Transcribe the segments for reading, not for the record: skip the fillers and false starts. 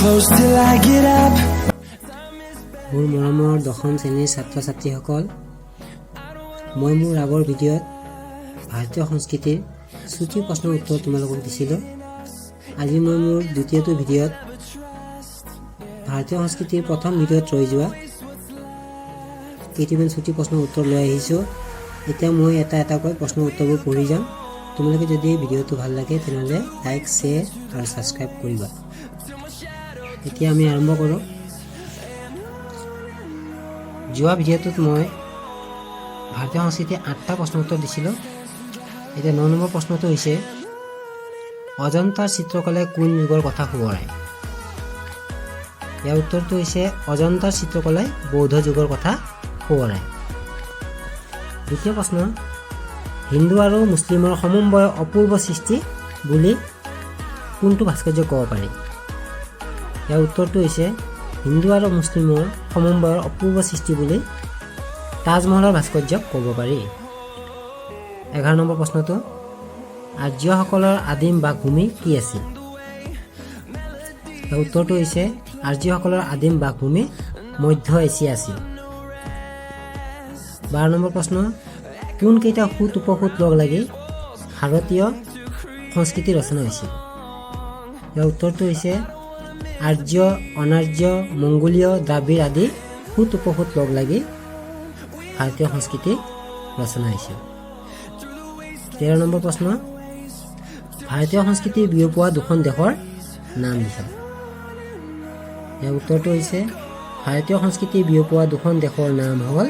close till I get up. মোৰ মৰমৰ দশম শ্ৰেণীৰ ছাত্ৰ ছাত্ৰীসকল, মই মোৰ আগৰ ভিডিঅ'ত ভাৰতীয় সংস্কৃতিৰ চুটি প্ৰশ্নৰ উত্তৰ তোমালোকক দিছিলোঁ। আজি মই মোৰ দ্বিতীয়টো ভিডিঅ'ত ভাৰতীয় সংস্কৃতিৰ প্ৰথম ভিডিঅ'ত ৰৈ যোৱা কেইটামান চুটি প্ৰশ্নৰ উত্তৰ লৈ আহিছোঁ। এতিয়া মই এটা এটাকৈ প্ৰশ্নৰ উত্তৰবোৰ পঢ়ি যাম। তোমালোকে যদি ভিডিঅ'টো ভাল লাগে তেনেহ'লে লাইক, শ্বেয়াৰ আৰু ছাবস্ক্ৰাইব কৰিবা। এতিয়া আমি আৰম্ভ কৰোঁ। যোৱা ভিডিঅ'টোত মই ভাৰতীয় সংস্কৃতিৰ 8টা প্ৰশ্নৰ উত্তৰ দিছিলোঁ। এতিয়া 9 নম্বৰ প্ৰশ্নটো হৈছে অজন্তাৰ চিত্ৰকলাই কোন যুগৰ কথা সোঁৱৰায়? ইয়াৰ উত্তৰটো হৈছে অজন্তাৰ চিত্ৰকলাই বৌদ্ধ যুগৰ কথা সোঁৱৰায়। দ্বিতীয় প্ৰশ্ন, হিন্দু আৰু মুছলিমৰ সমন্বয়ৰ অপূৰ্ব সৃষ্টি বুলি কোনটো ভাস্কৰ্য ক'ব পাৰি? ইয়াৰ উত্তৰটো হৈছে হিন্দু আৰু মুছলিমৰ সমন্বয়ৰ অপূৰ্ব সৃষ্টি বুলি তাজমহলৰ ভাস্কৰ্যক ক'ব পাৰি। 11 নম্বৰ প্ৰশ্নটো, আৰ্যসকলৰ আদিম বাসভূমি কি আছিল? ইয়াৰ উত্তৰটো হৈছে আৰ্যসকলৰ আদিম বাসভূমি মধ্য এছিয়া আছিল। 12 নম্বৰ প্ৰশ্ন, কোনকেইটা সুত উপসুত লগ লাগি ভাৰতীয় সংস্কৃতি ৰচনা হৈছিল? ইয়াৰ উত্তৰটো হৈছে আৰ্য, অনাৰ্য, মংগোলীয়, দ্ৰাবিড় আদি সুত উপসুত লগ লাগি ভাৰতীয় সংস্কৃতি ৰচনা হৈছিল। 13 নম্বৰ প্ৰশ্ন, ভাৰতীয় সংস্কৃতি বিয়পোৱা দুখন দেশৰ নাম লিখা। ইয়াৰ উত্তৰটো হৈছে ভাৰতীয় সংস্কৃতি বিয়পোৱা দুখন দেশৰ নাম হ'ল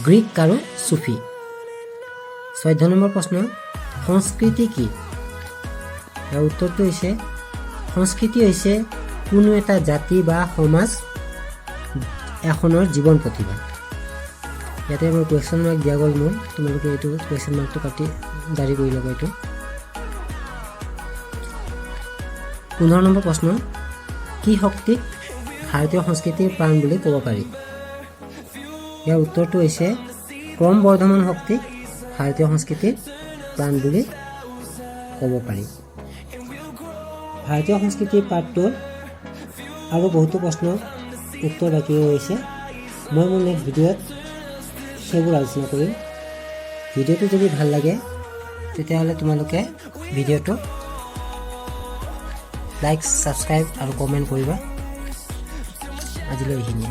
গ্ৰীক আৰু চুফি। 14 নম্বৰ প্ৰশ্ন, সংস্কৃতি কি? ইয়াৰ উত্তৰটো হৈছে সংস্কৃতি হৈছে কোনো এটা জাতি বা সমাজ এখনৰ জীৱন প্ৰতিভা। ইয়াতে মই কুৱেশ্যন মাৰ্ক দিয়া গ'ল মোৰ, তোমালোকে এইটো কুৱেশ্যন মাৰ্কটো কাটি জাৰি কৰি ল'ব এইটো। 15 নম্বৰ প্ৰশ্ন, কি শক্তিক ভাৰতীয় সংস্কৃতিৰ প্ৰাণ বুলি ক'ব পাৰি? ইয়াৰ উত্তৰটো হৈছে ক্ৰম বৰ্ধমান শক্তিক ভাৰতীয় সংস্কৃতিৰ প্ৰাণ বুলি ক'ব পাৰি। ভাৰতীয় সংস্কৃতিৰ পাঠটোৰ আৰু বহুতো প্ৰশ্ন উত্তৰ বাকী ৰৈছে। মই মোৰ নেক্সট ভিডিঅ'ত সেইবোৰ আলোচনা কৰিম। ভিডিঅ'টো যদি ভাল লাগে তেতিয়াহ'লে তোমালোকে ভিডিঅ'টো লাইক, ছাবস্ক্ৰাইব আৰু কমেণ্ট কৰিবা। আজিলৈ এইখিনিয়ে।